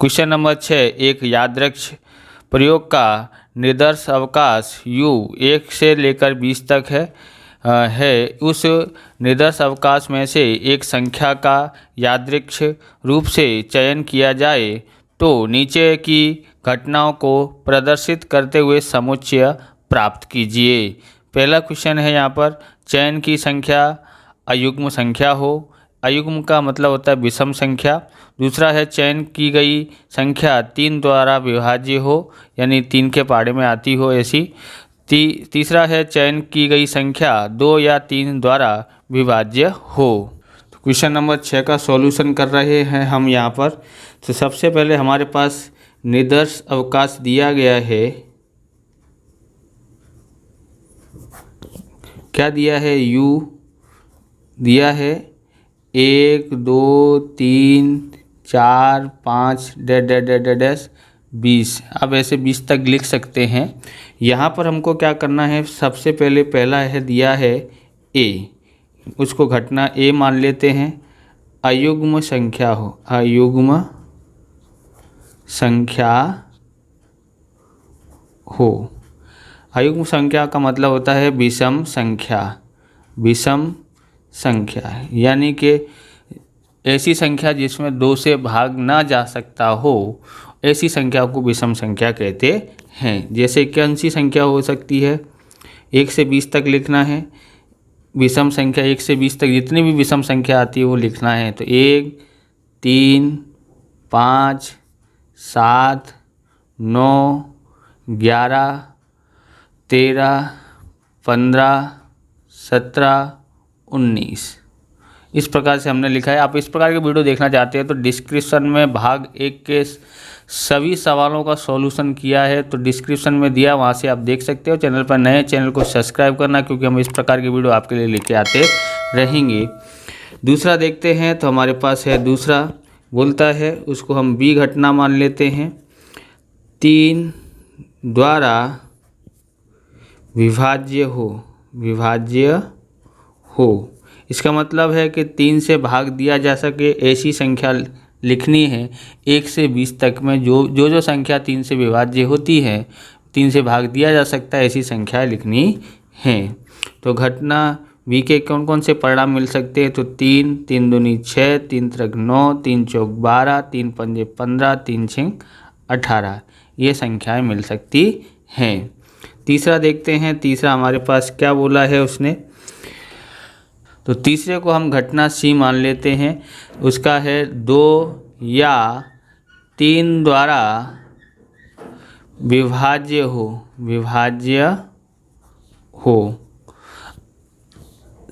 Question number 6, एक यादृक्ष प्रयोग का निर्देश अवकाश u 1 से लेकर 20 तक है। उस निर्देश अवकाश में से एक संख्या का यादृक्ष रूप से चयन किया जाए तो नीचे की घटनाओं को प्रदर्शित करते हुए समुच्चय प्राप्त कीजिए। पहला क्वेश्चन है यहाँ पर, चयन की संख्या अयुग्म संख्या हो। अयुग्म का मतलब होता है विषम संख्या। दूसरा है चयन की गई संख्या 3 द्वारा विभाज्य हो, यानी 3 के पहाड़े में आती हो ऐसी। तीसरा है चयन की गई संख्या 2 या 3 द्वारा विभाज्य हो। तो क्वेश्चन नंबर 6 का सॉल्यूशन कर रहे हैं हम यहाँ पर। तो सबसे पहले हमारे पास निर्देश अवकाश दिया गया है। क्या दिया है? u दिया है 1 2 3 4 5 डैश 20। अब ऐसे 20 तक लिख सकते हैं। यहाँ पर हमको क्या करना है, सबसे पहले पहला है दिया है a, उसको घटना a मान लेते हैं। अयुग्म संख्या हो, अयुग्म संख्या हो। अयुग्म संख्या का मतलब होता है विषम संख्या। विषम संख्या यानी कि ऐसी संख्या जिसमें 2 से भाग ना जा सकता हो, ऐसी संख्या को विषम संख्या कहते हैं। जैसे कौन सी संख्या हो सकती है? 1 से 20 तक लिखना है। विषम संख्या 1 से 20 तक जितनी भी विषम संख्या आती है वो लिखना है। तो 1 3 5 7 9 11 13 15 17 19 इस प्रकार से हमने लिखा है। आप इस प्रकार के वीडियो देखना चाहते हैं तो डिस्क्रिप्शन में भाग 1 के सभी सवालों का सॉल्यूशन किया है, तो डिस्क्रिप्शन में दिया, वहां से आप देख सकते हो। चैनल पर नए, चैनल को सब्सक्राइब करना, क्योंकि हम इस प्रकार के वीडियो आपके लिए लेके आते रहेंगे। दूसरा देखते हैं, तो हमारे पास है दूसरा, बोलता है उसको हम b घटना मान लेते हैं। 3 द्वारा विभाज्य हो, विभाज्य हो। इसका मतलब है कि 3 से भाग दिया जा सके ऐसी संख्या लिखनी है। 1 से 20 तक में जो संख्या 3 से विभाज्य होती है, 3 से भाग दिया जा सकता है, ऐसी संख्या लिखनी है। तो घटना v के कौन कौन से परिणाम मिल सकते हैं? तो 3 3 दूनी 6 3 त्रिक 9 3 चौक 12 3 पंजे 15 3 6 18 ये संख्याएं मिल सकती हैं। तीसरा देखते हैं। तीसरा हमारे पास क्या बोला है उसने, तो तीसरे को हम घटना c मान लेते हैं। उसका है 2 या 3 द्वारा विभाज्य हो, विभाज्य हो।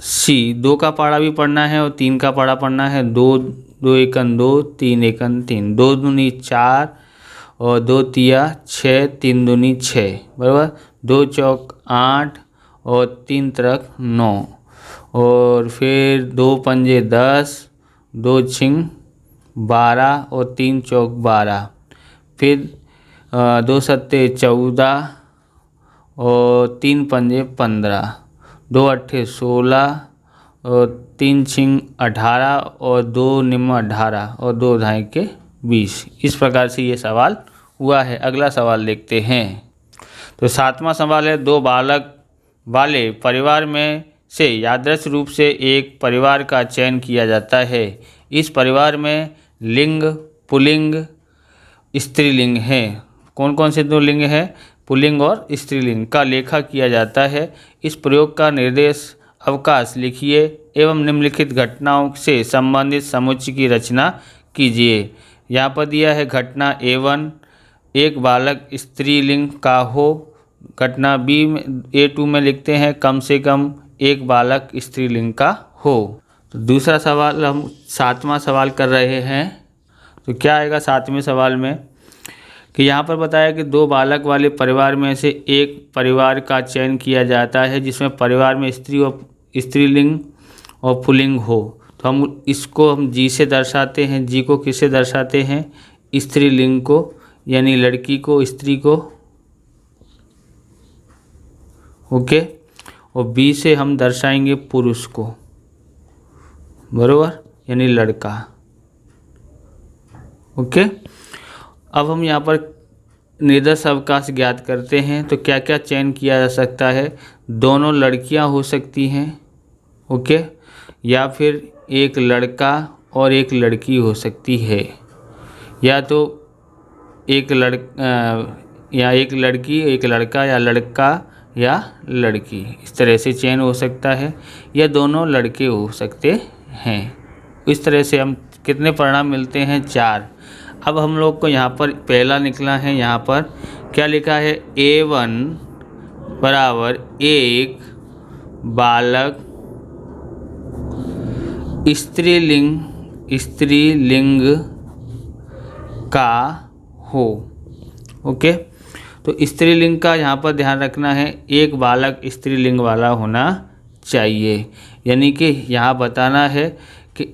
c 2 का पहाड़ा भी पढ़ना है और 3 का पहाड़ा पढ़ना है। 2 2 एकन 2 3 एकन 3, 2 दूनी 4 और 2 तिया 6 3 दूनी 6 बराबर। 2 चौक 8 और 3 त्रिक 9 और फिर 2 पंजे 10 2 छिंग 12 और 3 चौक 12, फिर 2 सत्ते 14 और 3 पंजे 15, 2 अट्ठे 16 और 3 छिंग 18 और 2 निम्न 18 और 2 ढाई के 20। इस प्रकार से ये सवाल हुआ है। अगला सवाल देखते हैं। तो 7वां सवाल है, 2 बालक वाले परिवार में से यादृच्छिक रूप से एक परिवार का चयन किया जाता है। इस परिवार में लिंग पुल्लिंग स्त्रीलिंग है। कौन कौन से 2 लिंग हैं? पुल्लिंग और स्त्रीलिंग का लेखा किया जाता है। इस प्रयोग का निर्देश अवकाश लिखिए एवं निम्नलिखित घटनाओं से संबंधित समुच्चय की रचना कीजिए। यहाँ पर दिया है घटना A1, एक बालक स्त्रीलिंग का हो। घटना B में A2 में लिखते हैं कम से कम एक बालक स्त्रीलिंग का हो। तो दूसरा सवाल हम 7वां सवाल कर रहे हैं। तो क्या आएगा 7वें सवाल में कि यहाँ पर बताया कि 2 बालक वाले परिवार में से एक परिवार का चयन किया जाता है जिसमें परिवार में स्त्री और स्त्रीलिंग और पुल्लिंग हो। तो हम इसको हम जी से दर्शाते हैं। जी को किससे दर्शाते हैं? स्त्रीलिंग को, यानी लड़की को, स्त्री को, ओके। और बी से हम दर्शाएंगे पुरुष को, बरोबर, यानी लड़का, ओके। अब हम यहाँ पर निर्देश अवकाश ज्ञात करते हैं। तो क्या क्या चयन किया जा सकता है? दोनों लड़कियां हो सकती हैं, ओके, या फिर एक लड़का और एक लड़की हो सकती है, या तो एक लड़की एक लड़का, या लड़का या लड़की, इस तरह से चयन हो सकता है, या दोनों लड़के हो सकते हैं। इस तरह से हम कितने परिणाम मिलते हैं? 4। अब हम लोग को यहाँ पर पहला निकला है, यहाँ पर क्या लिखा है? A1 बराबर एक बालक स्त्रीलिंग का हो, ओके। तो स्त्रीलिंग का यहाँ पर ध्यान रखना है, एक बालक स्त्रीलिंग वाला होना चाहिए, यानी कि यहाँ बताना है कि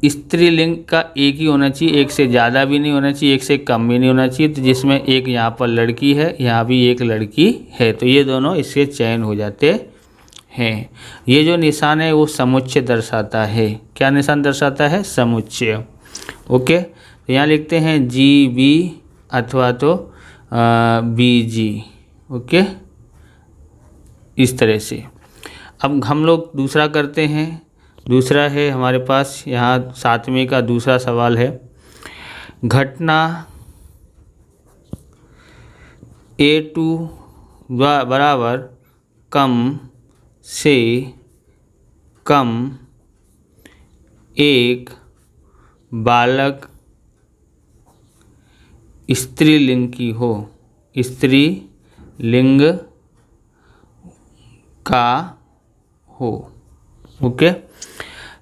स्त्रीलिंग का एक ही होना चाहिए, एक से ज़्यादा भी नहीं होना चाहिए, एक से कम भी नहीं होना चाहिए। तो जिसमें एक यहाँ पर लड़की है, यहाँ भी एक लड़की है, तो ये दोनों इससे चयन हो जाते हैं। ये जो निशान है वो समुच्चय दर्शाता है। क्या निशान दर्शाता है? समुच्चय, ओके। तो यहाँ लिखते हैं GB अथवा तो BG, ओके, इस तरह से। अब हम लोग दूसरा करते हैं। दूसरा है हमारे पास यहाँ 7वें का दूसरा सवाल है, घटना A2 बराबर कम से कम एक बालक स्त्रीलिंग की हो, स्त्रीलिंग का हो, ओके।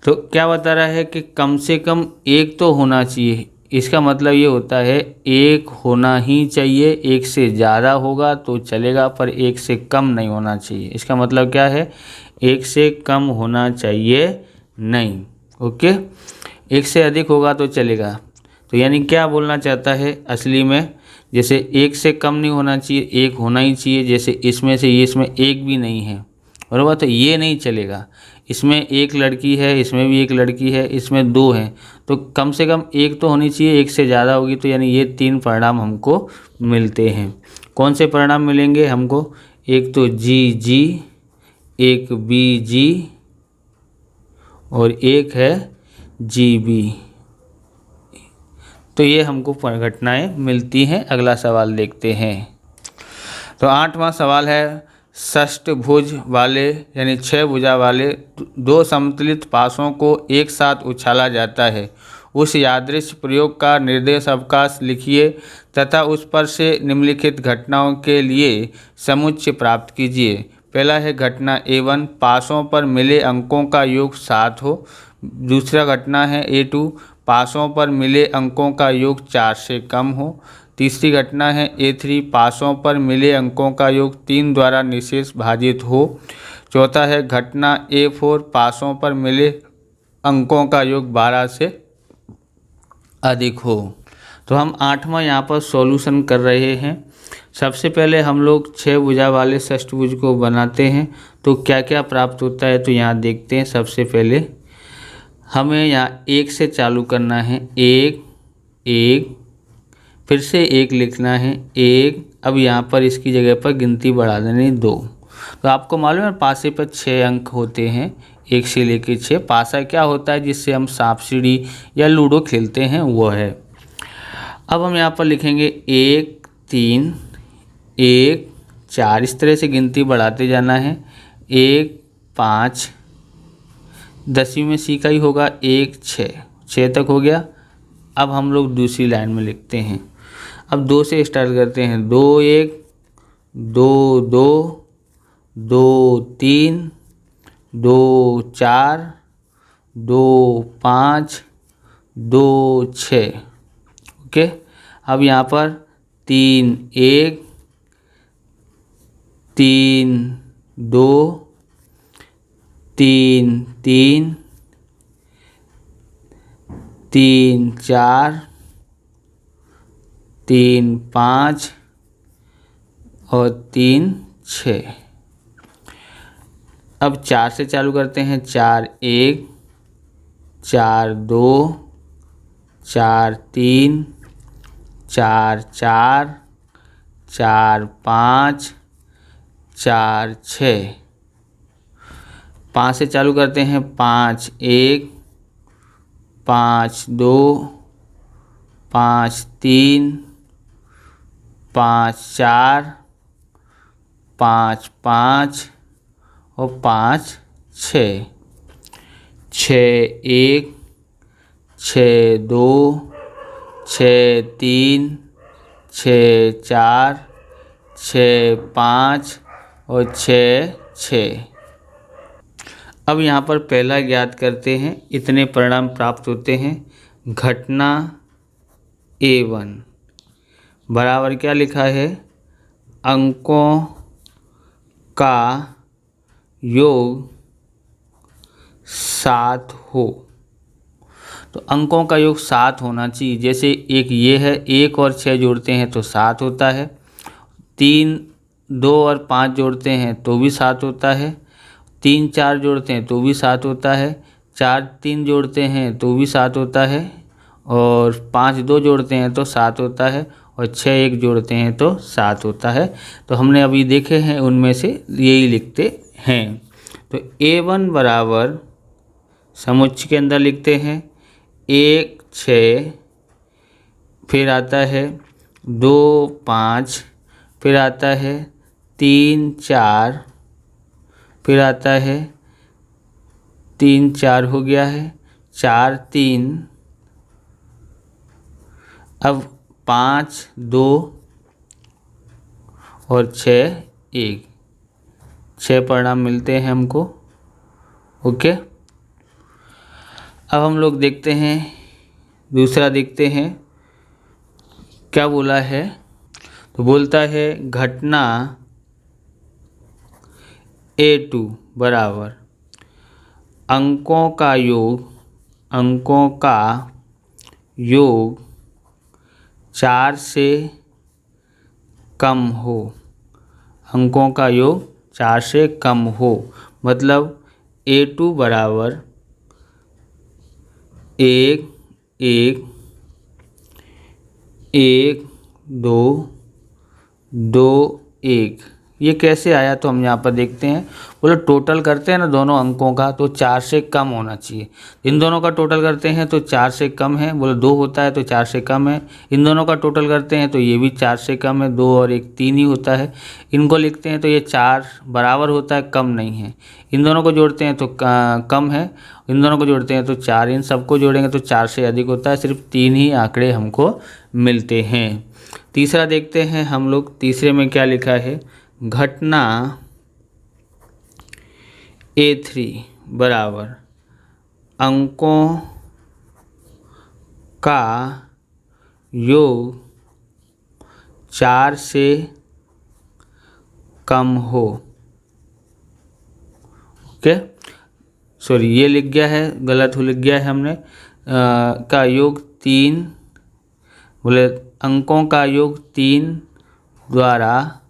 तो क्या बता रहा है कि कम से कम एक तो होना चाहिए। इसका मतलब ये होता है एक होना ही चाहिए, एक से ज़्यादा होगा तो चलेगा पर एक से कम नहीं होना चाहिए। इसका मतलब क्या है? एक से कम होना चाहिए नहीं, ओके। एक से अधिक होगा तो चलेगा। तो यानी क्या बोलना चाहता है असली में? जैसे एक से कम नहीं होना चाहिए, एक होना ही चाहिए। जैसे इसमें से ये इसमें एक भी नहीं है, बराबर, तो ये नहीं चलेगा। इसमें एक लड़की है, इसमें भी एक लड़की है, इसमें 2 हैं, तो कम से कम एक तो होनी चाहिए, एक से ज़्यादा होगी। तो यानी ये 3 परिणाम हमको मिलते हैं। कौन से परिणाम मिलेंगे हमको? एक तो GG, एक BG और एक है GB। तो ये हमको घटनाएं मिलती हैं। अगला सवाल देखते हैं। तो 8वां सवाल है, षष्ठभुज वाले यानी 6 भुजा वाले 2 समतुलित पासों को एक साथ उछाला जाता है। उस यादृच्छिक प्रयोग का निर्देश अवकाश लिखिए तथा उस पर से निम्नलिखित घटनाओं के लिए समुच्चय प्राप्त कीजिए। पहला है घटना A1, पासों पर मिले अंकों का योग 7 हो। दूसरा घटना है A2, पासों पर मिले अंकों का योग 4 से कम हो। तीसरी घटना है A3, पासों पर मिले अंकों का योग 3 द्वारा निशेष भाजित हो। चौथा है घटना A4, पासों पर मिले अंकों का योग 12 से अधिक हो। तो हम 8वां यहाँ पर सॉल्यूशन कर रहे हैं। सबसे पहले हम लोग 6 भुजा वाले षष्ठभुज को बनाते हैं। तो क्या क्या प्राप्त होता है तो यहाँ देखते हैं। सबसे पहले हमें यहाँ 1 से चालू करना है, 1 1, फिर से 1 लिखना है, 1। अब यहाँ पर इसकी जगह पर गिनती बढ़ा देनी 2। तो आपको मालूम है पासे पर 6 अंक होते हैं, 1 से लेकर 6। पासा क्या होता है? जिससे हम सांप सीढ़ी या लूडो खेलते हैं, वो है। अब हम यहाँ पर लिखेंगे 1 3 1 4, इस तरह से गिनती बढ़ाते जाना है। 1 5, 10वीं में सी का ही होगा, 1 6 तक हो गया। अब हम लोग दूसरी लाइन में लिखते हैं। अब 2 से स्टार्ट करते हैं, 2 1 2 2 2 3 2 4 2 5 2 6, ओके। अब यहाँ पर 3 1 3 2 3 3 3 4 3 5 और 3 6। अब 4 से चालू करते हैं, 4 1 4 2 4 3 4 4, 4 5, 4 6। 5 से चालू करते हैं, 5 1, 5 2, 5 3, 5 4, 5 5 और 5 6। 6 1, 6 2, 6 3, 6 4, 6 5 और 6 6। अब यहाँ पर पहला ज्ञात करते हैं। इतने परिणाम प्राप्त होते हैं। घटना A1 बराबर क्या लिखा है, अंकों का योग 7 हो। तो अंकों का योग 7 होना चाहिए। जैसे एक ये है, 1 और 6 जोड़ते हैं तो 7 होता है। 3 2 और 5 जोड़ते हैं तो भी 7 होता है। 3 4 जोड़ते हैं तो भी 7 होता है। 4 3 जोड़ते हैं तो भी 7 होता है। और 5 2 जोड़ते हैं तो 7 होता है। और 6 1 जोड़ते हैं तो 7 होता है। तो हमने अभी देखे हैं, उनमें से यही लिखते हैं। तो A1 बराबर समुच्चय के अंदर लिखते हैं 1 6, फिर आता है 2 5, फिर आता है 3 4, फिर आता है 3 4 हो गया है, 4 3, अब 5 2 और 6 1। 6 परिणाम मिलते हैं हमको। ओके, अब हम लोग देखते हैं, दूसरा देखते हैं क्या बोला है। तो बोलता है घटना A2 बराबर अंकों का योग 4 से कम हो। अंकों का योग 4 से कम हो, मतलब A2 बराबर 1 1 1 2 2 1। ये कैसे आया, तो हम यहाँ पर देखते हैं। बोले टोटल करते हैं ना दोनों अंकों का, तो 4 से कम होना चाहिए। इन दोनों का टोटल करते हैं तो 4 से कम है। बोले 2 होता है तो 4 से कम है। इन दोनों का टोटल करते हैं तो ये भी 4 से कम है। 2 और 1 3 ही होता है। इनको लिखते हैं तो ये 4 बराबर होता है, कम नहीं है। इन दोनों को जोड़ते हैं तो कम है। इन दोनों को जोड़ते हैं तो 4। इन सबको जोड़ेंगे तो 4 से अधिक होता है। सिर्फ 3 ही आंकड़े हमको मिलते हैं। तीसरा देखते हैं हम लोग। तीसरे में क्या लिखा है, घटना A3 बराबर अंकों का योग 4 से कम हो। ओके, सॉरी ये लिख गया है, गलत हो लिख गया है हमने। का योग 3, बोले अंकों का योग 3 द्वारा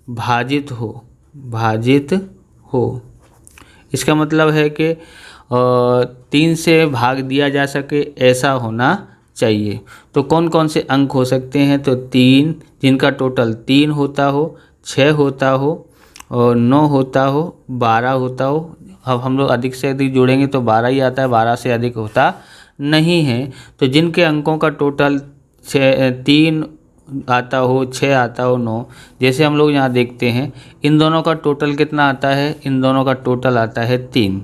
भाजित हो। इसका मतलब है कि 3 से भाग दिया जा सके, ऐसा होना चाहिए। तो कौन कौन से अंक हो सकते हैं, तो 3 जिनका टोटल 3 होता हो, 6 होता हो और 9 होता हो, 12 होता हो। अब हम लोग अधिक से अधिक जोड़ेंगे तो 12 ही आता है, 12 से अधिक होता नहीं है। तो जिनके अंकों का टोटल 3 आता हो, 6 आता हो, 9, जैसे हम लोग यहाँ देखते हैं, इन दोनों का टोटल कितना आता है, इन दोनों का टोटल आता है 3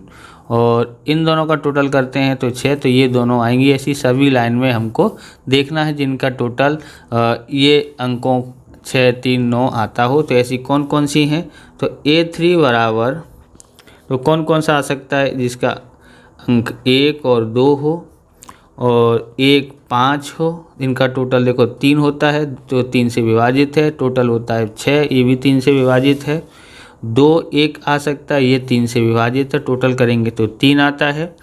और इन दोनों का टोटल करते हैं तो 6, तो ये दोनों आएंगी। ऐसी सभी लाइन में हमको देखना है जिनका टोटल ये अंकों 6 3 9 आता हो। तो ऐसी कौन कौन सी हैं, तो A3 बराबर, तो कौन कौन सा आ सकता है जिसका अंक 1 और 2 हो और 1 5 हो। इनका टोटल देखो 3 होता है तो 3 से विभाजित है, टोटल होता है 6, ये भी 3 से विभाजित है। 2 1 आ सकता है, ये 3 से विभाजित है, टोटल करेंगे तो 3 आता है।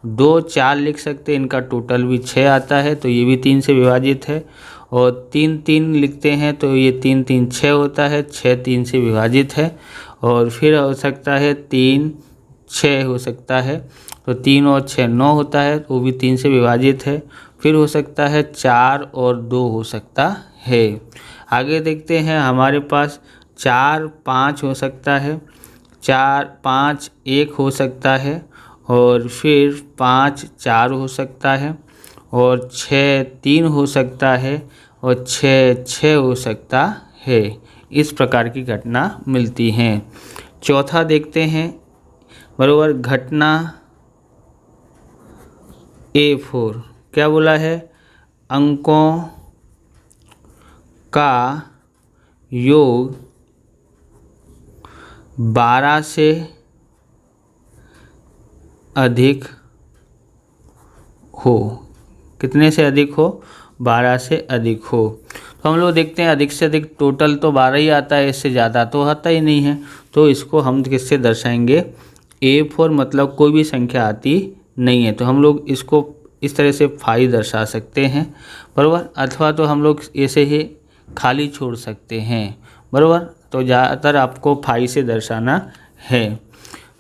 2 4 लिख सकते हैं, इनका टोटल भी 6 आता है, तो ये भी 3 से विभाजित है। और 3 3 लिखते हैं तो ये 3 3 6 होता है, 6 3 से विभाजित है। और फिर हो सकता है 3 6 हो सकता है, तो 3 और 6 9 होता है, वो भी 3 से विभाजित है। फिर हो सकता है 4 और 2 हो सकता है। आगे देखते हैं, हमारे पास 4 5 हो सकता है, 4 5 1 हो सकता है, और फिर 5 4 हो सकता है, और 6 3 हो सकता है, और 6 6 हो सकता है। इस प्रकार की घटना मिलती हैं। चौथा देखते हैं, बराबर घटना A4 क्या बोला है, अंकों का योग 12 से अधिक हो। कितने से अधिक हो, 12 से अधिक हो। तो हम लोग देखते हैं अधिक से अधिक टोटल तो 12 ही आता है, इससे ज़्यादा तो आता ही नहीं है। तो इसको हम किससे दर्शाएंगे, A4 मतलब कोई भी संख्या आती नहीं है, तो हम लोग इसको इस तरह से 5 दर्शा सकते हैं, बराबर। अथवा तो हम लोग ऐसे ही खाली छोड़ सकते हैं, बराबर। तो ज़्यादातर आपको 5 से दर्शाना है,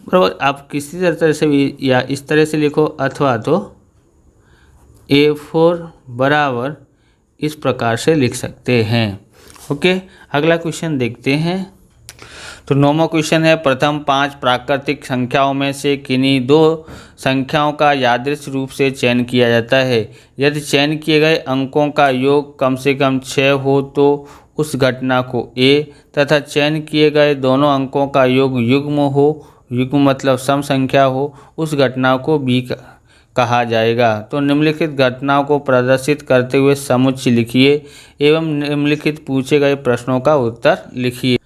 बराबर। आप किसी तरह से भी या इस तरह से लिखो, अथवा तो A4 बराबर इस प्रकार से लिख सकते हैं। ओके, अगला क्वेश्चन देखते हैं। तो 9वां क्वेश्चन है, प्रथम 5 प्राकृतिक संख्याओं में से किन्हीं 2 संख्याओं का यादृच्छिक रूप से चयन किया जाता है। यदि चयन किए गए अंकों का योग कम से कम 6 हो तो उस घटना को A, तथा चयन किए गए दोनों अंकों का योग युग्म हो, युग्म मतलब सम संख्या हो, उस घटना को B कहा जाएगा। तो निम्नलिखित घटनाओं को प्रदर्शित करते हुए समुच्चय लिखिए एवं निम्नलिखित पूछे गए प्रश्नों का उत्तर लिखिए।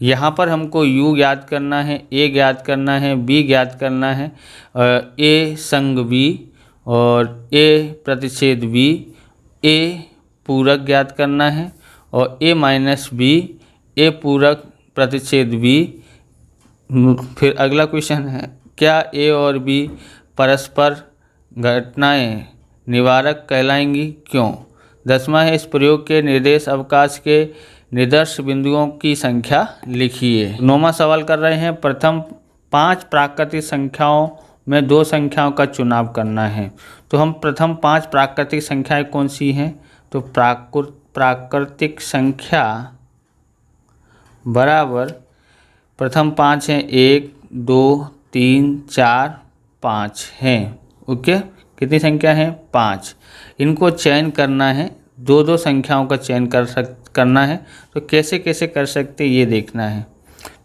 यहाँ पर हमको U ज्ञात करना है, A ज्ञात करना है, B ज्ञात करना है, A संग B और A प्रतिच्छेद B, A पूरक ज्ञात करना है, और A माइनस B, A पूरक प्रतिच्छेद B। फिर अगला क्वेश्चन है, क्या A और B परस्पर घटनाएं निवारक कहलाएंगी, क्यों। 10वां है, इस प्रयोग के निर्देश अवकाश के निदर्श बिंदुओं की संख्या लिखिए। 9वां सवाल कर रहे हैं, प्रथम 5 प्राकृतिक संख्याओं में 2 संख्याओं का चुनाव करना है। तो हम प्रथम 5 प्राकृतिक संख्याएं कौन सी हैं, तो प्राकृतिक संख्या बराबर प्रथम 5 हैं, 1 2 3 4 5 हैं। ओके, कितनी संख्या है, 5। इनको चयन करना है, 2 संख्याओं का चयन करना है। तो कैसे कैसे कर सकते हैं ये देखना है।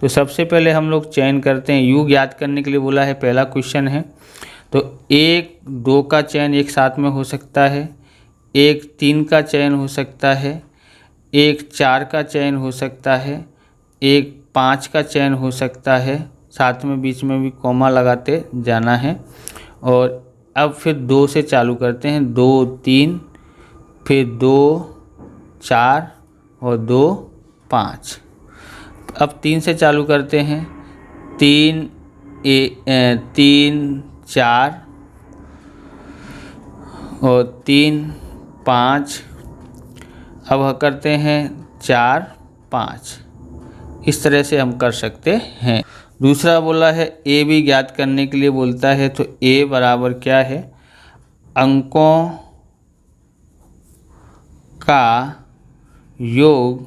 तो सबसे पहले हम लोग चयन करते हैं, U ज्ञात करने के लिए बोला है, पहला क्वेश्चन है। तो 1 2 का चयन एक साथ में हो सकता है, 1 3 का चयन हो सकता है, 1 4 का चयन हो सकता है, 1 5 का चयन हो सकता है, साथ में बीच में भी कॉमा लगाते जाना है। और अब फिर 2 से चालू करते हैं, 2 3, फिर 2 4 और 2 5। अब 3 से चालू करते हैं, 3 4 और 3 5। अब करते हैं 4 5। इस तरह से हम कर सकते हैं। दूसरा बोला है A भी ज्ञात करने के लिए बोलता है। तो A बराबर क्या है, अंकों का योग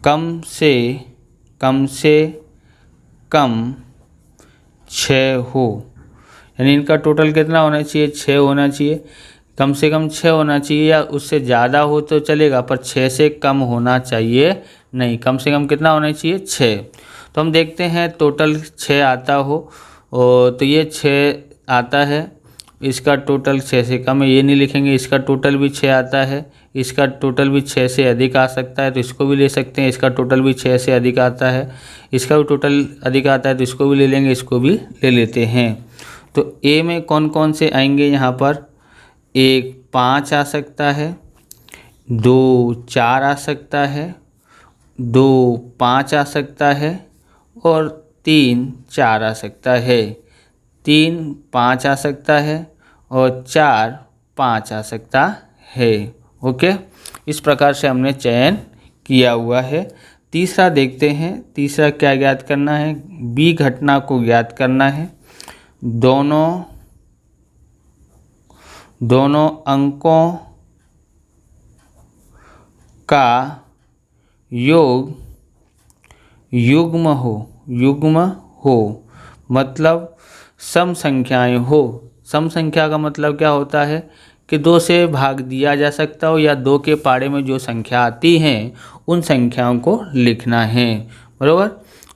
कम से कम 6 हो, यानी इनका टोटल कितना होना चाहिए, 6 होना चाहिए। कम से कम 6 होना चाहिए, या उससे ज़्यादा हो तो चलेगा, पर 6 से कम होना चाहिए नहीं। कम से कम कितना होना चाहिए, 6। तो हम देखते हैं टोटल 6 आता हो, और तो ये 6 आता है, इसका टोटल 6 से कम है, ये नहीं लिखेंगे। इसका टोटल भी 6 आता है, इसका टोटल भी 6 से अधिक आ सकता है, तो इसको भी ले सकते हैं। इसका टोटल भी 6 से अधिक आता है, इसका भी टोटल अधिक आता है, तो इसको भी ले लेंगे, इसको भी ले लेते हैं। तो A में कौन कौन से आएंगे, यहाँ पर 1 5 आ सकता है, 2 4 आ सकता है, 2 5 आ सकता है, और 3 4 आ सकता है। 3 5 आ सकता है, और 4 5 आ सकता है। ओके, इस प्रकार से हमने चयन किया हुआ है। तीसरा देखते हैं, तीसरा क्या ज्ञात करना है, B घटना को ज्ञात करना है। दोनों अंकों का योग युग्म हो मतलब सम संख्याएं हो। सम संख्या का मतलब क्या होता है कि 2 से भाग दिया जा सकता हो या 2 के पाड़े में जो संख्या आती हैं उन संख्याओं को लिखना है। बराबर।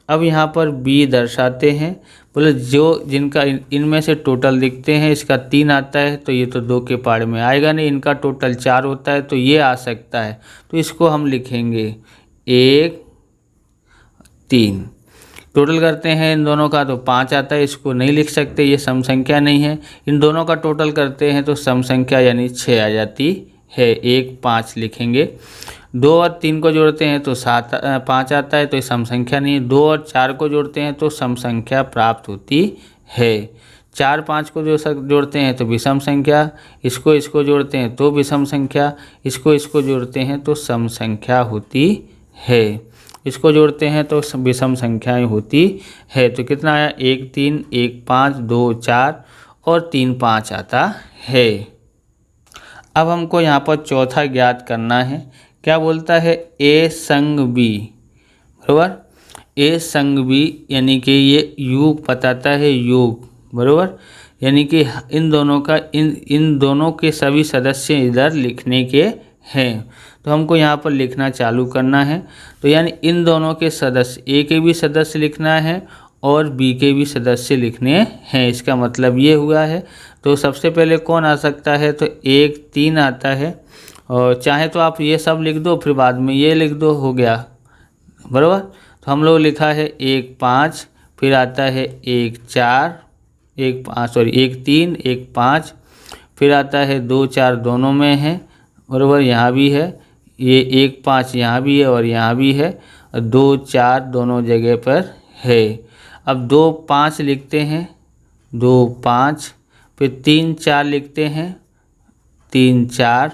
अब यहाँ पर बी दर्शाते हैं, बोले जो जिनका इनमें से टोटल दिखते हैं, इसका 3 आता है तो ये तो 2 के पाड़े में आएगा नहीं, इनका टोटल 4 होता है तो ये आ सकता है, तो इसको हम लिखेंगे 1 3। टोटल करते हैं इन दोनों का तो 5 आता है, इसको नहीं लिख सकते, ये सम संख्या नहीं है। इन दोनों का टोटल करते हैं तो सम संख्या यानी 6 आ जाती है, 1 5 लिखेंगे। 2 और 3 को जोड़ते हैं तो 5 आता है, तो ये सम संख्या नहीं है। 2 और 4 को जोड़ते हैं तो सम संख्या प्राप्त होती है। 4 5 को जोड़ते हैं तो विषम संख्या, इसको जोड़ते हैं तो विषम संख्या, इसको जोड़ते हैं तो सम संख्या होती है, इसको जोड़ते हैं तो विषम संख्याएं होती है। तो कितना आया 1 3 1 5 2 4 और 3 5 आता है। अब हमको यहाँ पर चौथा ज्ञात करना है। क्या बोलता है ए संग बी। बराबर। ए संग बी यानी कि ये योग बताता है, योग। बराबर। यानी कि इन दोनों के सभी सदस्य इधर लिखने के हैं, तो हमको यहाँ पर लिखना चालू करना है। तो यानी इन दोनों के सदस्य, ए के भी सदस्य लिखना है और बी के भी सदस्य लिखने हैं, इसका मतलब ये हुआ है। तो सबसे पहले कौन आ सकता है, तो 1 3 आता है, और चाहे तो आप ये सब लिख दो फिर बाद में ये लिख दो, हो गया। बराबर। तो हम लोग लिखा है 1 5, फिर आता है 1 3 1 5, फिर आता है 2 4 दोनों में है। बराबर। यहाँ भी है, ये 1 5 यहाँ भी है और यहाँ भी है, 2 4 दोनों जगह पर है। अब 2 5 लिखते हैं, 2 5, फिर 3 4 लिखते हैं, 3 4,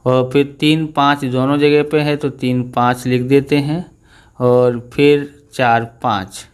और फिर 3 5 दोनों जगह पे है तो 3 5 लिख देते हैं, और फिर 4 5।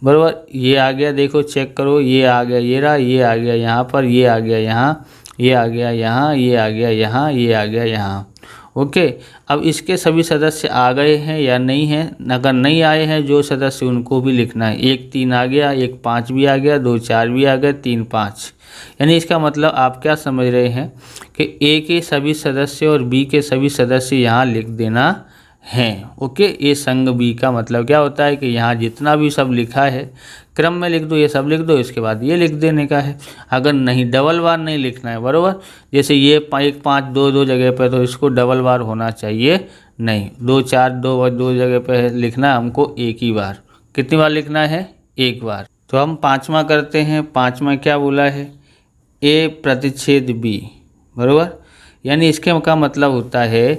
बराबर। ये आ गया, देखो चेक करो, ये आ गया, ये रहा, ये आ गया यहाँ पर, ये आ गया यहाँ, ये आ गया यहाँ, ये आ गया यहाँ, ये आ गया यहाँ। ओके। अब इसके सभी सदस्य आ गए हैं या नहीं हैं, अगर नहीं आए हैं जो सदस्य उनको भी लिखना है। 1 3 आ गया, 1 5 भी आ गया, 2 4 भी आ गए, 3 5। यानी इसका मतलब आप क्या समझ रहे हैं कि ए के सभी सदस्य और बी के सभी सदस्य यहाँ लिख देना हैं। ओके। ए संग बी का मतलब क्या होता है कि यहाँ जितना भी सब लिखा है क्रम में लिख दो, ये सब लिख दो, इसके बाद ये लिख देने का है। अगर नहीं डबल बार नहीं लिखना है। बराबर। जैसे ये 1 5 2 2 जगह पे, तो इसको डबल बार होना चाहिए नहीं। 2 4 2 जगह पे लिखना हमको एक ही बार। कितनी बार लिखना है, एक बार। तो हम 5वां करते हैं। 5वां क्या बोला है, ए प्रतिच्छेद बी। बराबर। यानी इसके का मतलब होता है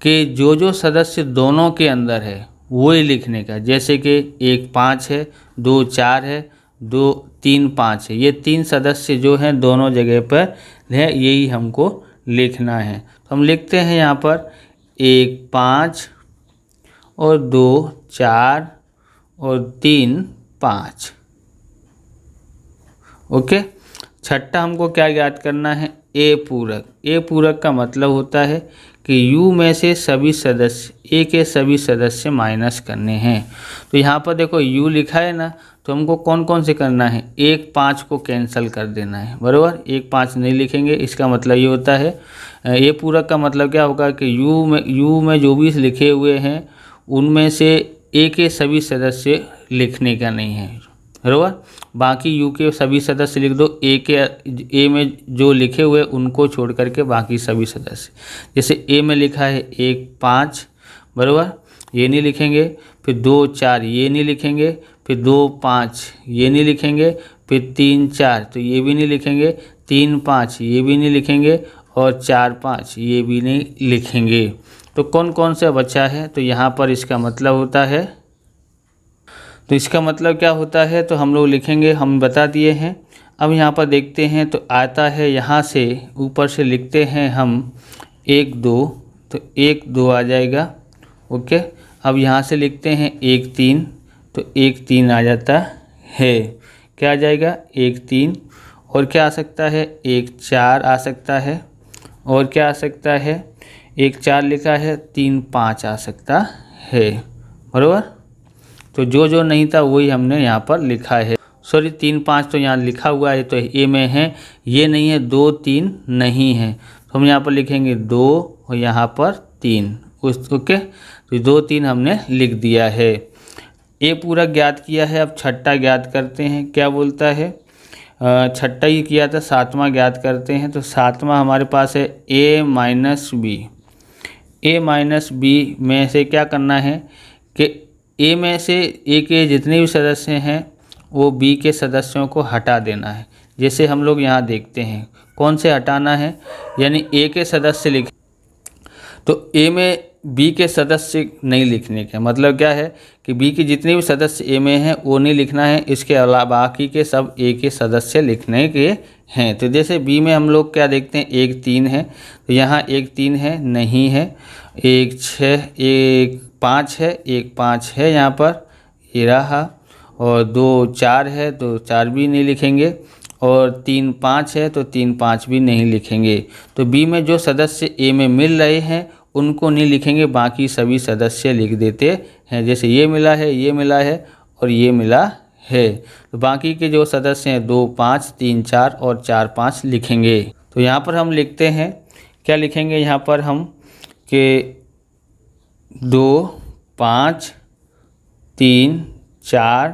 कि जो सदस्य दोनों के अंदर है वो ही लिखने का। जैसे कि 1 5 है, 2 4 है, 2 3 5 है, ये 3 सदस्य जो हैं दोनों जगह पर है, यही हमको लिखना है। तो हम लिखते हैं यहाँ पर 1 5 और 2 4 और 3 5। ओके। छठा हमको क्या याद करना है, ए पूरक। ए पूरक का मतलब होता है कि यू में से सभी सदस्य, ए के सभी सदस्य माइनस करने हैं। तो यहाँ पर देखो यू लिखा है ना, तो हमको कौन कौन से करना है, 1 5 को कैंसिल कर देना है। बराबर। 1 5 नहीं लिखेंगे, इसका मतलब ये होता है, ए पूरक का मतलब क्या होगा कि यू में जो भी लिखे हुए हैं उनमें से ए के सभी सदस्य लिखने का नहीं है। बराबर। बाकी यू के सभी सदस्य लिख दो, ए में जो लिखे हुए उनको छोड़ करके बाकी सभी सदस्य। जैसे ए में लिखा है 1 5, बराबर, ये नहीं लिखेंगे। फिर 2 4 ये नहीं लिखेंगे, फिर 2 5 ये नहीं लिखेंगे, फिर 3 4 तो ये भी नहीं लिखेंगे, 3 5 ये भी नहीं लिखेंगे, और 4 5 ये भी नहीं लिखेंगे। तो कौन कौन सा बचा है, तो यहाँ पर इसका मतलब होता है, तो इसका मतलब क्या होता है, तो हम लोग लिखेंगे, हम बता दिए हैं। अब यहाँ पर देखते हैं तो आता है, यहाँ से ऊपर से लिखते हैं हम 1 2, तो 1 2 आ जाएगा। ओके। अब यहाँ से लिखते हैं 1 3, तो 1 3 आ जाता है। क्या आ जाएगा, 1 3, और क्या आ सकता है, 1 4 आ सकता है, और क्या आ सकता है, 1 4 लिखा है, 3 5 आ सकता है, बराबर। तो जो जो नहीं था वही हमने यहाँ पर लिखा है। सॉरी 3 5 तो यहाँ लिखा हुआ है तो ए में है, ये नहीं है, 2 3 नहीं है, तो हम यहाँ पर लिखेंगे 2 और यहाँ पर 3 ओके। तो 2 3 हमने लिख दिया है। ए पूरा ज्ञात किया है, अब छठा ज्ञात करते हैं। क्या बोलता है, छठा ही किया था, सातवां ज्ञात करते हैं। तो सातवां हमारे पास है ए माइनस बी। ए माइनस बी में से क्या करना है कि ए में से ए के जितने भी सदस्य हैं वो बी के सदस्यों को हटा देना है। जैसे हम लोग यहाँ देखते हैं कौन से हटाना है, यानी ए के सदस्य लिख, तो ए में बी के सदस्य नहीं लिखने के मतलब क्या है कि बी के जितने भी सदस्य ए में हैं वो नहीं लिखना है, इसके अलावा बाकी के सब ए के सदस्य लिखने के हैं। तो जैसे बी में हम लोग क्या देखते हैं, 1 3 है, तो यहाँ 1 3 है, नहीं है, 1 6 1 5 है, 1 5 है यहाँ पर, ये रहा, और 2 4 है तो 4 भी नहीं लिखेंगे, और 3 5 है तो 3 5 भी नहीं लिखेंगे। तो बी में जो सदस्य ए में मिल रहे हैं उनको नहीं लिखेंगे, बाकी सभी सदस्य लिख देते हैं। जैसे ये मिला है, ये मिला है और ये मिला है, तो बाकी के जो सदस्य हैं 2 5 3 4 और 4 5 लिखेंगे। तो यहाँ पर हम लिखते हैं, क्या लिखेंगे यहाँ पर हम कि 2 5 3 4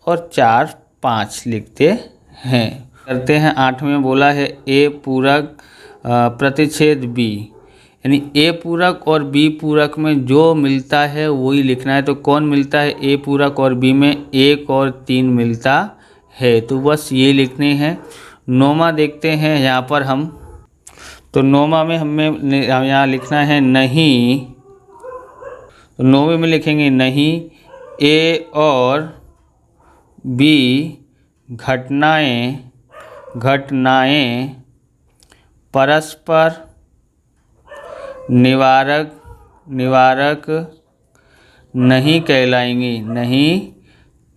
और 4 5 लिखते हैं। करते हैं 8 में बोला है ए पूरक प्रतिच्छेद बी, यानी ए पूरक और बी पूरक में जो मिलता है वही लिखना है। तो कौन मिलता है, ए पूरक और बी में 1 और 3 मिलता है, तो बस ये लिखने हैं। नौमा देखते हैं यहाँ पर हम, तो नौमा में हमें यहाँ लिखना है नहीं, तो नौवे में लिखेंगे नहीं, ए और बी घटनाएं परस्पर निवारक नहीं कहलाएंगी, नहीं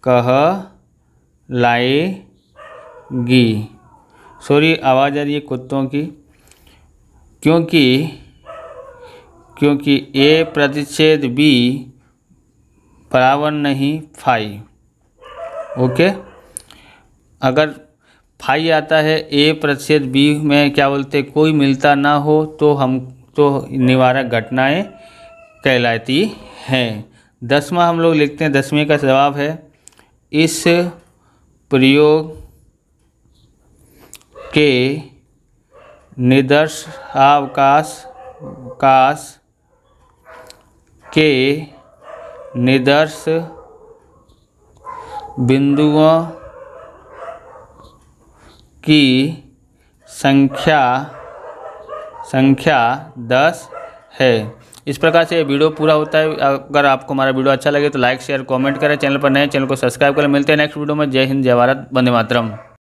कहलाएगी। सॉरी आवाज़ आ रही है कुत्तों की, क्योंकि ए प्रतिच्छेद बी बराबर नहीं 5। ओके, अगर 5 आता है ए प्रतिच्छेद बी में क्या बोलते कोई मिलता ना हो तो हम तो निवारक घटनाएं कहलाती हैं। 10वां हम लोग लिखते हैं, 10वें का जवाब है इस प्रयोग के निदर्शावकाश के निदर्श बिंदुओं की संख्या 10 है। इस प्रकार से ये वीडियो पूरा होता है। अगर आपको हमारा वीडियो अच्छा लगे तो लाइक शेयर कमेंट करें, चैनल पर नए चैनल को सब्सक्राइब करें। मिलते हैं नेक्स्ट वीडियो में। जय हिंद, जय भारत, वंदे मातरम।